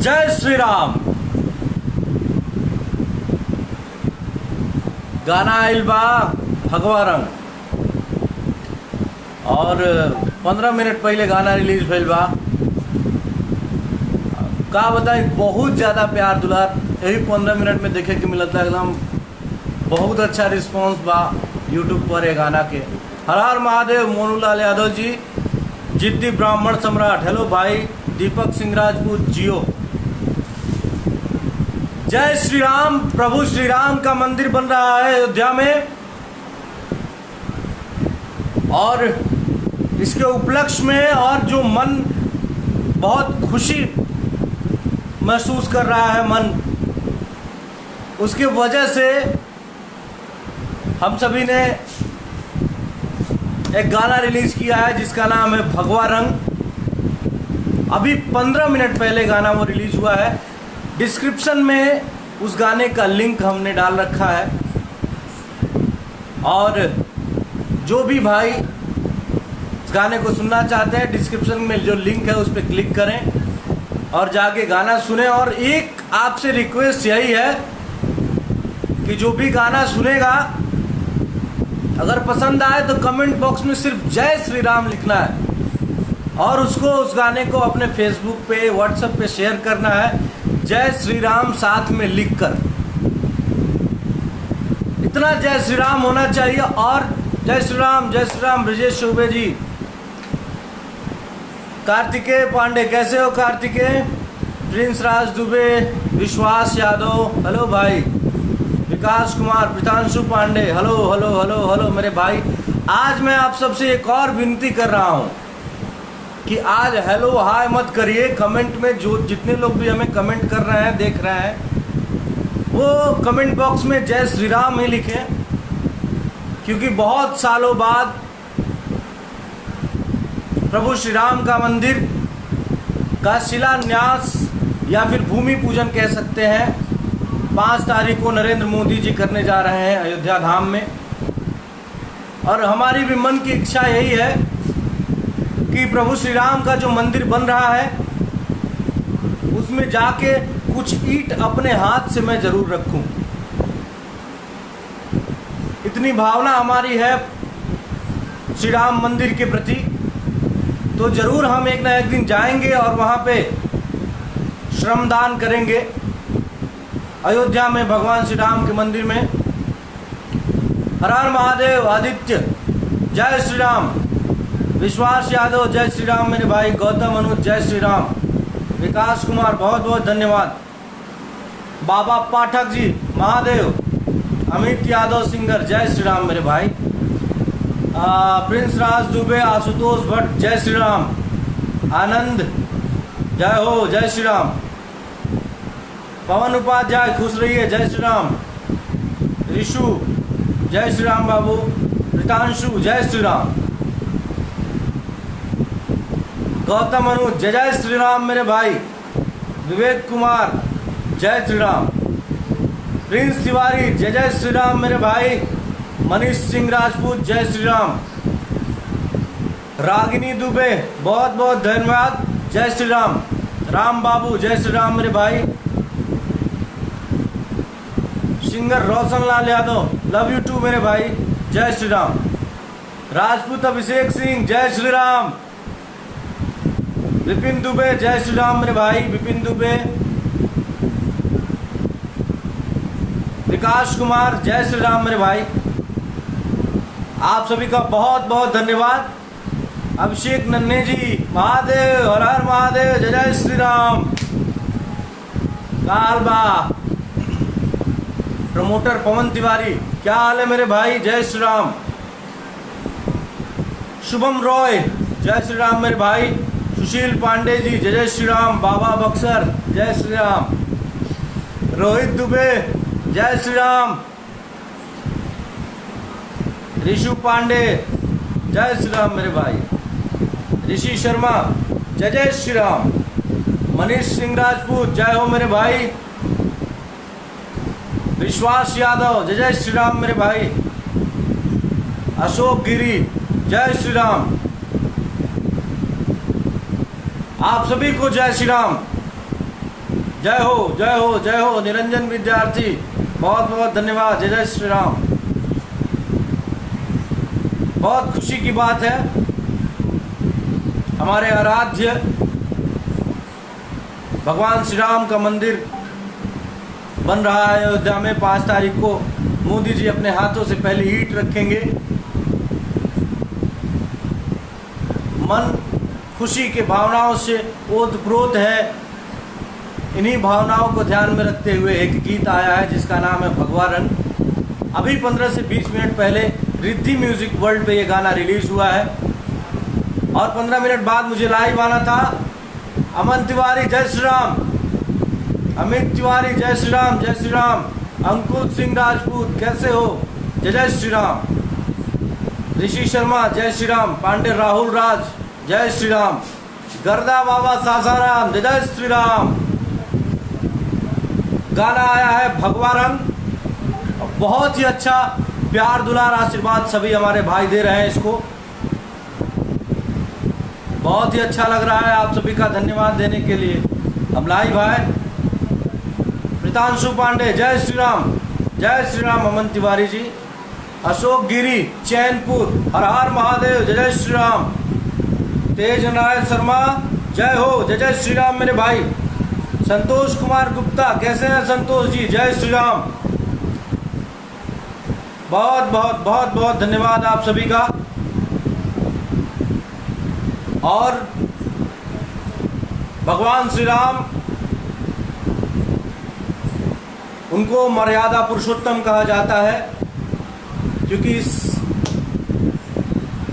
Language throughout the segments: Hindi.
जय श्री राम। गाना आइल बा भगवा रंग और 15 मिनट पहले गाना रिलीज भइल बा। का बताई, बहुत ज़्यादा प्यार दुलार यही 15 मिनट में देखे के मिलता है। एकदम बहुत अच्छा रिस्पांस बा यूट्यूब पर ये गाना के। हर हर महादेव। मोनूलाल यादव जी, जिद्दी ब्राह्मण सम्राट, हेलो भाई। दीपक सिंह राजपूत, जियो। जय श्री राम। प्रभु श्री राम का मंदिर बन रहा है अयोध्या में और इसके उपलक्ष्य में और जो मन बहुत खुशी महसूस कर रहा है मन, उसकी वजह से हम सभी ने एक गाना रिलीज किया है जिसका नाम है भगवा रंग। अभी 15 मिनट पहले गाना वो रिलीज हुआ है। डिस्क्रिप्शन में उस गाने का लिंक हमने डाल रखा है और जो भी भाई इस गाने को सुनना चाहते हैं, डिस्क्रिप्शन में जो लिंक है उस पर क्लिक करें और जाके गाना सुने। और एक आपसे रिक्वेस्ट यही है कि जो भी गाना सुनेगा, अगर पसंद आए तो कमेंट बॉक्स में सिर्फ जय श्री राम लिखना है और उसको उस गाने को अपने फेसबुक पे, व्हाट्सएप पे शेयर करना है, जय श्री राम साथ में लिखकर। इतना जय श्री राम होना चाहिए। और जय श्री राम, जय श्री राम। ब्रजेश चौबे जी, कार्तिकेय पांडे, कैसे हो कार्तिकेय? प्रिंस राज दुबे, विश्वास यादव, हेलो भाई। Vikas Kumar, Pritanshu Pandey, hello hello hello hello मेरे भाई। आज मैं आप सबसे एक और विनती कर रहा हूं कि आज हेलो हाय मत करिए। कमेंट में जो जितने लोग भी हमें कमेंट कर रहे हैं, देख रहे हैं, वो कमेंट बॉक्स में जय श्री राम ही लिखें, क्योंकि बहुत सालों बाद प्रभु श्री राम का मंदिर का शिलान्यास या फिर भूमि पूजन कह सकते हैं 5 तारीख को नरेंद्र मोदी जी करने जा रहे हैं अयोध्या धाम में। और हमारी भी मन की इच्छा यही है कि प्रभु श्री राम का जो मंदिर बन रहा है उसमें जाके कुछ ईंट अपने हाथ से मैं जरूर रखूं। इतनी भावना हमारी है श्री राम मंदिर के प्रति, तो जरूर हम एक ना एक दिन जाएंगे और वहां पे श्रमदान करेंगे अयोध्या में भगवान श्री राम के मंदिर में। हर हर महादेव। आदित्य, जय श्री राम। विश्वास यादव, जय श्री राम मेरे भाई। गौतम अनुज, जय श्री राम। विकास कुमार, बहुत बहुत धन्यवाद। बाबा पाठक जी, महादेव। अमित यादव सिंगर, जय श्री राम मेरे भाई। प्रिंस राज दुबे, आशुतोष भट्ट, जय श्री राम। आनंद, जय हो, जय श्री राम। पवन उपाध्याय, खुश रहिए, जय श्री राम। ऋषु, जय श्री राम बाबू। प्रितांशु, जय श्री राम। गौतम अनुज, जय जय श्री राम मेरे भाई। विवेक कुमार, जय श्री राम। प्रिंस तिवारी, जय जय श्री राम मेरे भाई। मनीष सिंह राजपूत, जय श्री राम। रागिनी दुबे, बहुत बहुत धन्यवाद, जय श्री राम। राम बाबू, जय श्री राम मेरे भाई। Singer Roshan Lal Yadav, love you too मेरे भाई, जय श्री राम। राजपूत अभिषेक सिंह, जय श्री राम। विपिन दुबे, जय श्री राम मेरे भाई। विपिन दुबे। विकास कुमार, जय श्री राम मेरे भाई। आप सभी का बहुत बहुत धन्यवाद। अभिषेक नन्हे जी, महादेव, हर हर महादेव, जय जय श्री राम। कालबा। प्रमोटर पवन तिवारी, क्या हाल है मेरे भाई? जय श्री राम। शुभम रॉय, जय श्री राम मेरे भाई। सुशील पांडे जी, जय जय श्री राम। बाबा बक्सर, जय श्री राम। रोहित दुबे, जय श्री राम। ऋषु पांडे, जय श्री राम मेरे भाई। ऋषि शर्मा, जय जय श्री राम। मनीष सिंह राजपूत, जय हो मेरे भाई। विश्वास यादव, जय जय श्री राम मेरे भाई। अशोक गिरी, जय श्री राम। आप सभी को जय श्री राम। जय हो जय हो जय हो। निरंजन विद्यार्थी बहुत बहुत धन्यवाद। जय जय श्री राम। बहुत खुशी की बात है, हमारे आराध्य भगवान श्री राम का मंदिर बन रहा है अयोध्या में। 5 तारीख को मोदी जी अपने हाथों से पहले ईंट रखेंगे। मन खुशी के भावनाओं से ओतप्रोत है। इन्हीं भावनाओं को ध्यान में रखते हुए एक गीत आया है जिसका नाम है भगवा रंग। अभी 15 से 20 मिनट पहले रिद्धि म्यूजिक वर्ल्ड पे ये गाना रिलीज हुआ है और 15 मिनट बाद मुझे लाइव आना था। अमन तिवारी जय श्री राम, अमित तिवारी जय श्री राम, जय श्री राम। अंकुल सिंह राजपूत कैसे हो, जय जय श्री राम। ऋषि शर्मा जय श्री राम, पांडे राहुल राज जय श्री राम, गर्दा बाबा सासाराम जय जय श्री राम। गाना आया है भगवा रंग, बहुत ही अच्छा प्यार दुलार आशीर्वाद सभी हमारे भाई दे रहे हैं इसको। बहुत ही अच्छा लग रहा है, आप सभी का धन्यवाद देने के लिए। अब लाइव है प्रीतांशु पांडे जय श्री राम, जय श्री राम। अमन तिवारी जी, अशोक गिरी चैनपुर हर हर महादेव जय जय श्री राम। तेज नारायण शर्मा जय हो, जय जय श्री राम मेरे भाई। संतोष कुमार गुप्ता कैसे हैं संतोष जी, जय श्री राम। बहुत बहुत बहुत बहुत धन्यवाद आप सभी का। और भगवान श्री राम, उनको मर्यादा पुरुषोत्तम कहा जाता है क्योंकि इस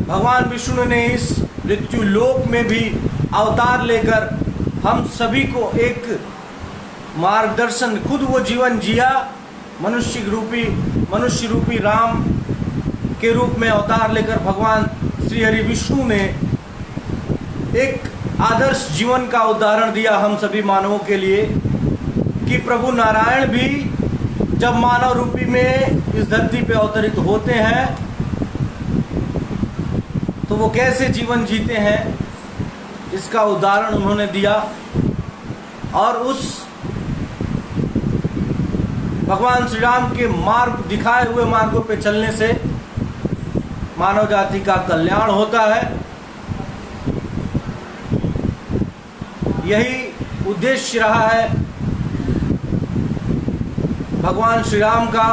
भगवान विष्णु ने इस मृत्यु लोक में भी अवतार लेकर हम सभी को एक मार्गदर्शन, खुद वो जीवन जिया। मनुष्य रूपी राम के रूप में अवतार लेकर भगवान श्री हरि विष्णु ने एक आदर्श जीवन का उदाहरण दिया हम सभी मानवों के लिए कि प्रभु नारायण भी जब मानव रूपी में इस धरती पे अवतरित होते हैं तो वो कैसे जीवन जीते हैं, इसका उदाहरण उन्होंने दिया। और उस भगवान श्री राम के मार्ग, दिखाए हुए मार्गों पे चलने से मानव जाति का कल्याण होता है। यही उद्देश्य रहा है भगवान श्री राम का,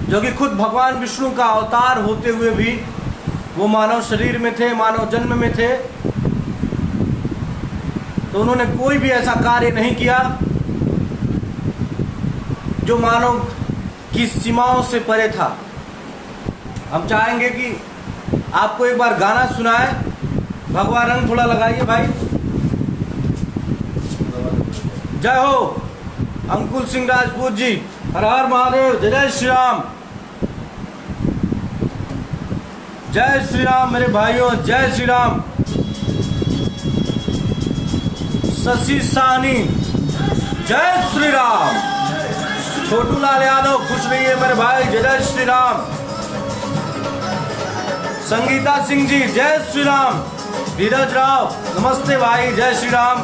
जो कि खुद भगवान विष्णु का अवतार होते हुए भी वो मानव शरीर में थे, मानव जन्म में थे, तो उन्होंने कोई भी ऐसा कार्य नहीं किया जो मानव की सीमाओं से परे था। हम चाहेंगे कि आपको एक बार गाना सुनाए। भगवा रंग थोड़ा लगाइए भाई। जय हो अंकुल सिंह राजपूत जी, हर हर महादेव, जय जय श्री राम, जय श्री राम मेरे भाइयों, जय श्री राम। शशि साहनी जय श्री राम। छोटू लाल यादव खुश रहिए मेरे भाई, जय जय श्री राम। संगीता सिंह जी जय श्री राम। धीरज राव नमस्ते भाई, जय Shri Ram.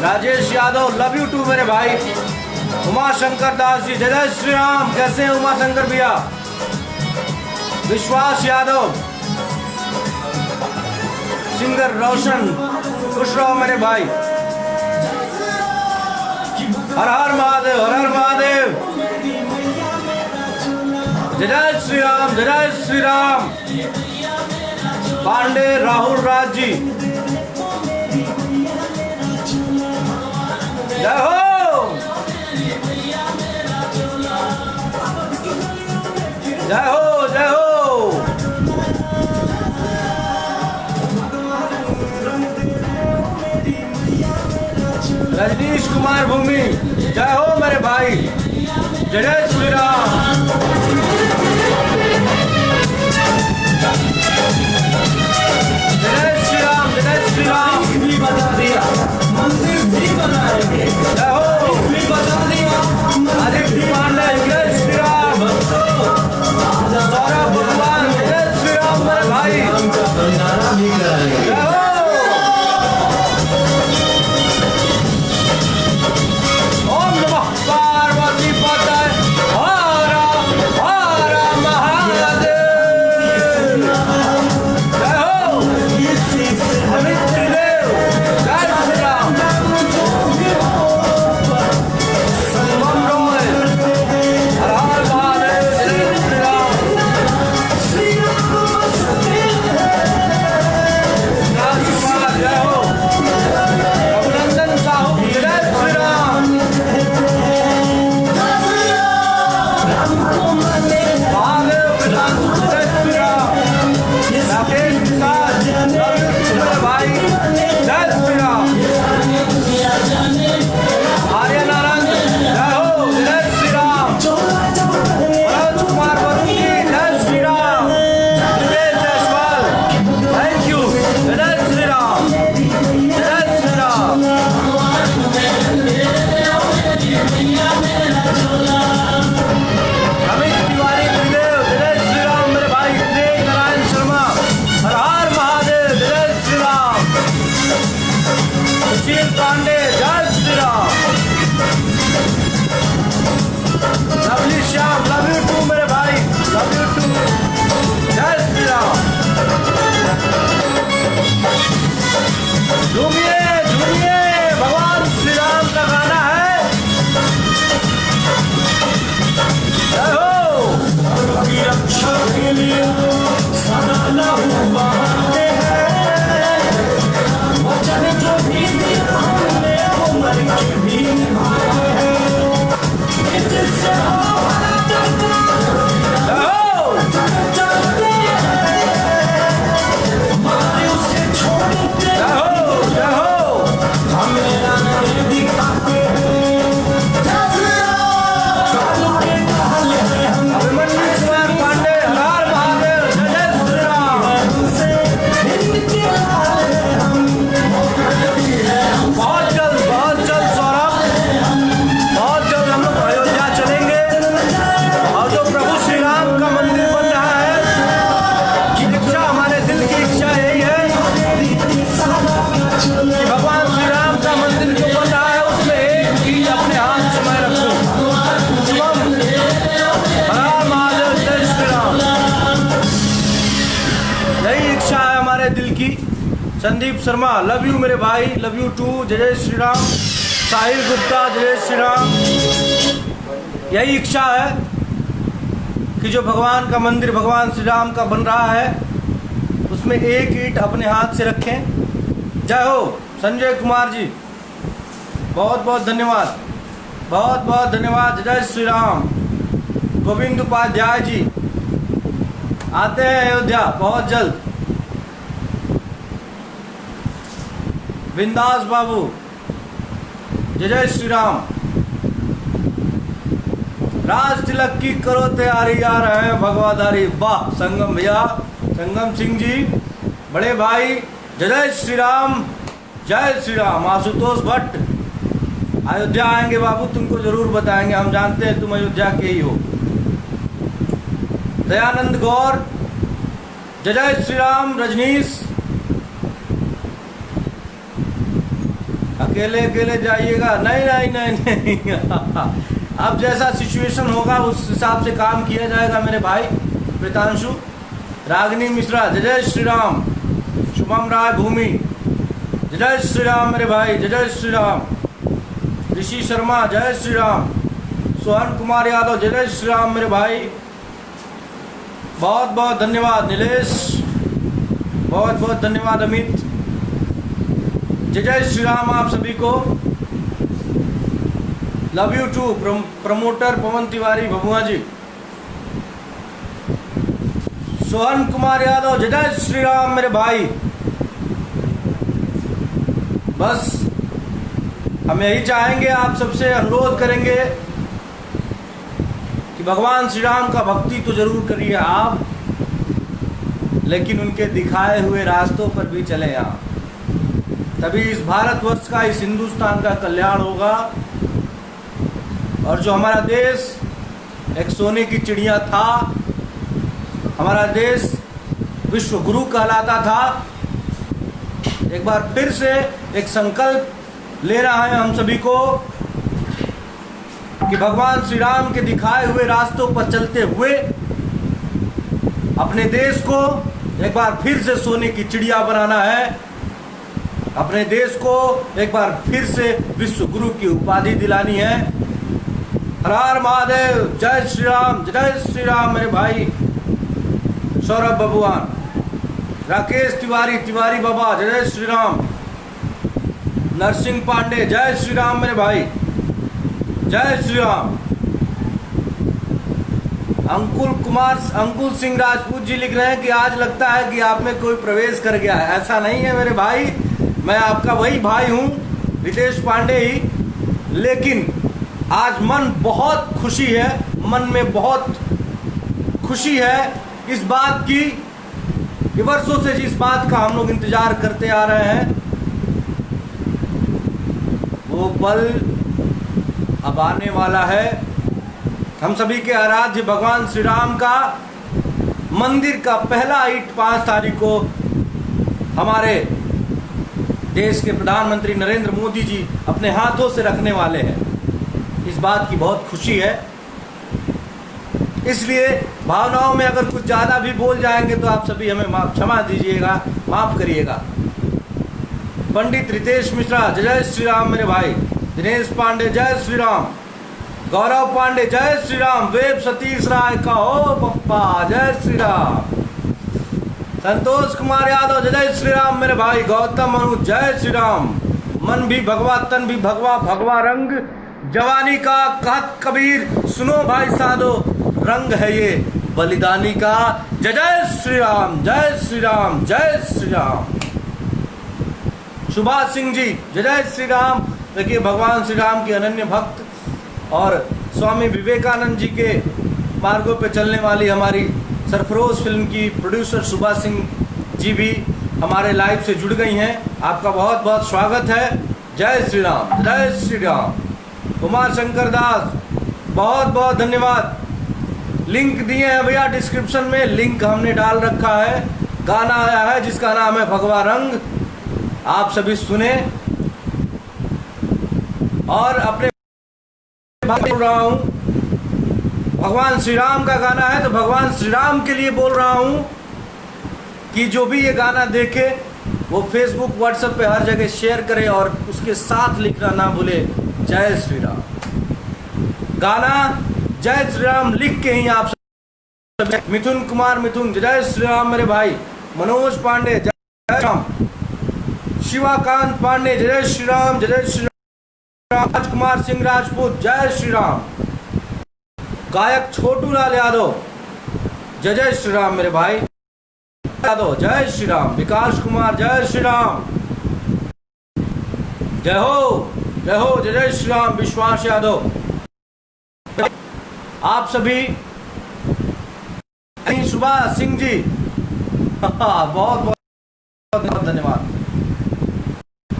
Rajesh Yadav love you too मेरे भाई। उमा शंकर दास जी जय जय श्री राम, कैसे हैं उमा शंकर भैया। विश्वास यादव, सिंगर रोशन, खुश रहो मेरे भाई। हर हर महादेव, हर हर महादेव, जय जय श्री राम, जय जय श्री राम। पांडे राहुल राज जी जय हो, जय हो, जय हो। रजनीश कुमार भूमि जय हो मेरे भाई, जय जय श्री राम। जय श्री राम, जय श्री राम। भी बता दिया मंदिर भी बनाएंगे, जय हो भी बता दिया। आदित्य पांडे जय श्री राम। सौरभ भगवान जय श्री राम मेरे भाई, जय हो। पांडे जय Shri Ram. Lovely Shyam love you too मेरे भाई, लव यू टू, जय श्री राम। झूमिए झूमिए, भगवान श्री राम का गाना है। जय हो। रक्षा के लिए सदा लहू बहाते हैं, वचन जो भी दिया हमने वो मर के भी निभाए हैं। इससे संदीप शर्मा लव यू मेरे भाई, लव यू टू, जय श्री राम। साहिल गुप्ता जय श्री राम। यही इच्छा है कि जो भगवान का मंदिर भगवान श्री राम का बन रहा है उसमें एक ईंट अपने हाथ से रखें। जय हो संजय कुमार जी, बहुत बहुत धन्यवाद, बहुत बहुत धन्यवाद, जय श्री राम। गोविंद उपाध्याय जी आते हैं अयोध्या बहुत जल्द। बिंदास बाबू जय श्री राम। राज तिलक की करो तैयारी, आ रहे हैं भगवाधारी। वाह संगम भैया, संगम सिंह जी बड़े भाई, जय श्री राम, जय श्री राम। आशुतोष भट्ट अयोध्या आएंगे बाबू, तुमको जरूर बताएंगे, हम जानते हैं तुम अयोध्या के ही हो। दयानंद गौर जय श्री राम। रजनीश अकेले अकेले जाइएगा, नहीं नहीं नहीं नहीं अब जैसा सिचुएशन होगा उस हिसाब से काम किया जाएगा मेरे भाई। प्रीतांशु रागिनी मिश्रा जय श्री राम। शुभम राय भूमि जय श्री राम मेरे भाई, जय श्री राम। ऋषि शर्मा जय श्री राम। सोहन कुमार यादव जय श्री राम मेरे भाई, बहुत बहुत धन्यवाद। नीलेश बहुत बहुत धन्यवाद। अमित जय श्री राम आप सभी को, लव यू टू। प्रमोटर पवन तिवारी भभुआ जी। सोहन कुमार यादव जय श्री राम मेरे भाई। बस हम यही चाहेंगे, आप सबसे अनुरोध करेंगे कि भगवान श्री राम का भक्ति तो जरूर करिए आप, लेकिन उनके दिखाए हुए रास्तों पर भी चले आप, तभी इस भारतवर्ष का, इस हिंदुस्तान का कल्याण होगा। और जो हमारा देश एक सोने की चिड़िया था, हमारा देश विश्व गुरु कहलाता था, एक बार फिर से एक संकल्प लेना है हम सभी को कि भगवान श्री राम के दिखाए हुए रास्तों पर चलते हुए अपने देश को एक बार फिर से सोने की चिड़िया बनाना है, अपने देश को एक बार फिर से विश्व गुरु की उपाधि दिलानी है। हर हर महादेव, जय श्री राम मेरे भाई। सौरभ बबुआन, राकेश तिवारी बाबा जय श्री राम। नरसिंह पांडे जय श्री राम मेरे भाई, जय श्री राम। अंकुल सिंह राजपूत जी लिख रहे हैं कि आज लगता है कि आप में कोई प्रवेश कर गया है। ऐसा नहीं है मेरे भाई, मैं आपका वही भाई हूँ, रितेश पांडे ही। लेकिन आज मन बहुत खुशी है, मन में बहुत खुशी है इस बात की कि वर्षों से जिस बात का हम लोग इंतजार करते आ रहे हैं वो पल अब आने वाला है। हम सभी के आराध्य भगवान श्री राम का मंदिर का पहला ईंट 5 तारीख को हमारे देश के प्रधानमंत्री नरेंद्र मोदी जी अपने हाथों से रखने वाले हैं। इस बात की बहुत खुशी है। इसलिए भावनाओं में अगर कुछ ज़्यादा भी बोल जाएंगे तो आप सभी हमें क्षमा दीजिएगा, माफ़ करिएगा। पंडित रितेश मिश्रा जय श्री राम मेरे भाई। दिनेश पांडे जय श्री राम। गौरव पांडे जय श्री राम। वेब सतीश राय का हो पप्पा जय श्री राम। संतोष कुमार यादव जय श्री राम मेरे भाई। गौतम अनु जय श्री राम। मन भी भगवा तन भी भगवा, भगवा रंग जवानी का कहत कबीर, सुनो भाई साधो रंग है ये बलिदानी का। जय जय श्री राम, जय श्री राम, जय श्री राम। सुभाष सिंह जी जय जय श्री राम। देखिए भगवान श्री राम के अनन्य भक्त और स्वामी विवेकानंद जी के मार्गों पे चलने वाली हमारी सरफरोश फिल्म की प्रोड्यूसर सुभाष सिंह जी भी हमारे लाइव से जुड़ गई हैं। आपका बहुत बहुत स्वागत है। जय श्री राम, जय श्री राम। कुमार शंकर दास बहुत बहुत धन्यवाद। लिंक दिए हैं भैया डिस्क्रिप्शन में, लिंक हमने डाल रखा है। गाना आया है जिसका नाम है भगवा रंग, आप सभी सुने और अपने बोल रहा हूं। भगवान श्री राम का गाना है तो भगवान श्री राम के लिए बोल रहा हूं कि जो भी ये गाना देखे वो फेसबुक व्हाट्सएप पे हर जगह शेयर करे और उसके साथ लिखना ना भूले जय श्री राम। गाना जय श्री राम लिख के ही आप सब। मिथुन कुमार मिथुन जय श्री राम मेरे भाई। मनोज पांडे जय राम। शिवाकांत पांडे जय श्री राम, जय श्री राम। राजकुमार सिंह राजपूत जय श्री राम। गायक छोटू लाल यादव जय जय श्री राम मेरे भाई। यादव जय श्री राम। विकास कुमार जय श्री राम। जय हो जय जय श्री राम। विश्वास यादव आप सभी। सुभाष सिंह जी बहुत बहुत धन्यवाद।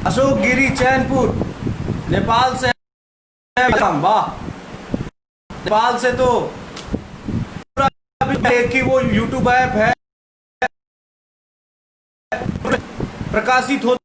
अशोक गिरी चैनपुर नेपाल से, वाह। नेपाल से तो एक ही वो यूट्यूब ऐप है प्रकाशित हो